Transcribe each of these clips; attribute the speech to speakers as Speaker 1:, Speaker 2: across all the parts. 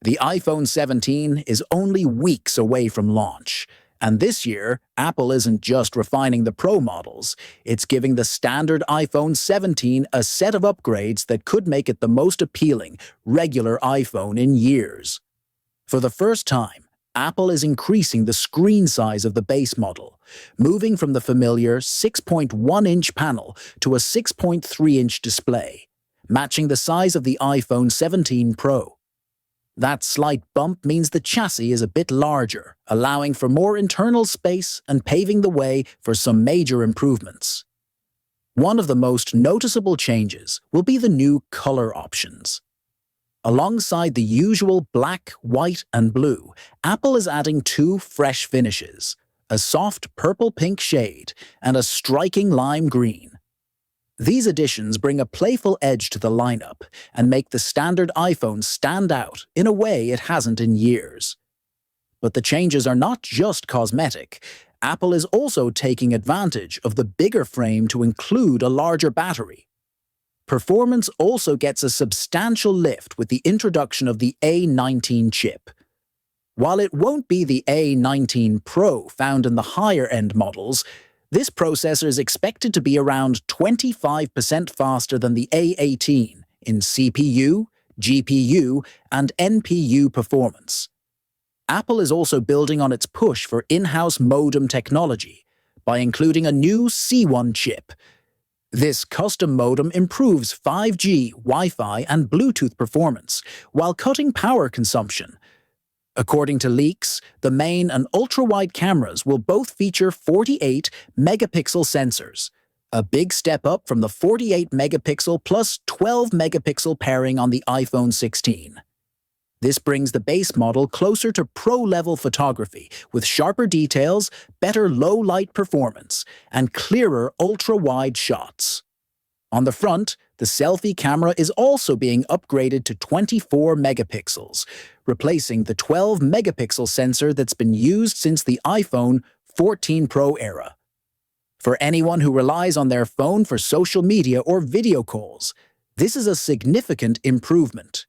Speaker 1: The iPhone 17 is only weeks away from launch, and this year, Apple isn't just refining the Pro models, it's giving the standard iPhone 17 a set of upgrades that could make it the most appealing, regular iPhone in years. For the first time, Apple is increasing the screen size of the base model, moving from the familiar 6.1-inch panel to a 6.3-inch display, matching the size of the iPhone 17 Pro. That slight bump means the chassis is a bit larger, allowing for more internal space and paving the way for some major improvements. One of the most noticeable changes will be the new color options. Alongside the usual black, white, and blue, Apple is adding two fresh finishes, a soft purple-pink shade and a striking lime green. These additions bring a playful edge to the lineup and make the standard iPhone stand out in a way it hasn't in years. But the changes are not just cosmetic. Apple is also taking advantage of the bigger frame to include a larger battery. Performance also gets a substantial lift with the introduction of the A19 chip. While it won't be the A19 Pro found in the higher-end models, this processor is expected to be around 25% faster than the A18 in CPU, GPU, and NPU performance. Apple is also building on its push for in-house modem technology by including a new C1 chip. This custom modem improves 5G, Wi-Fi, and Bluetooth performance while cutting power consumption. According to leaks, the main and ultra-wide cameras will both feature 48-megapixel sensors, a big step up from the 48-megapixel plus 12-megapixel pairing on the iPhone 16. This brings the base model closer to pro-level photography with sharper details, better low-light performance, and clearer ultra-wide shots. On the front, the selfie camera is also being upgraded to 24 megapixels, replacing the 12-megapixel sensor that's been used since the iPhone 14 Pro era. For anyone who relies on their phone for social media or video calls, this is a significant improvement.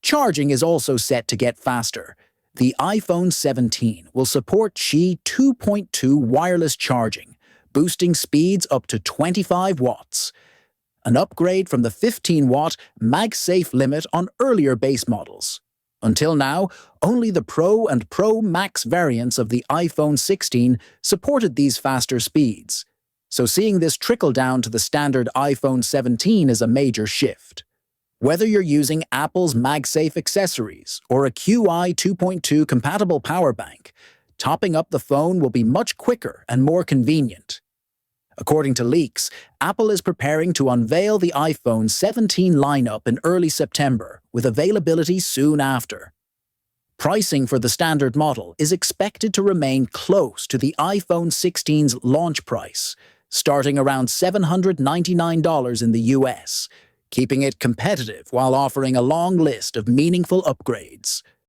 Speaker 1: Charging is also set to get faster. The iPhone 17 will support Qi 2.2 wireless charging, boosting speeds up to 25 watts. An upgrade from the 15-watt MagSafe limit on earlier base models. Until now, only the Pro and Pro Max variants of the iPhone 16 supported these faster speeds, so seeing this trickle down to the standard iPhone 17 is a major shift. Whether you're using Apple's MagSafe accessories or a Qi 2.2 compatible power bank, topping up the phone will be much quicker and more convenient. According to leaks, Apple is preparing to unveil the iPhone 17 lineup in early September, with availability soon after. Pricing for the standard model is expected to remain close to the iPhone 16's launch price, starting around $799 in the US, keeping it competitive while offering a long list of meaningful upgrades.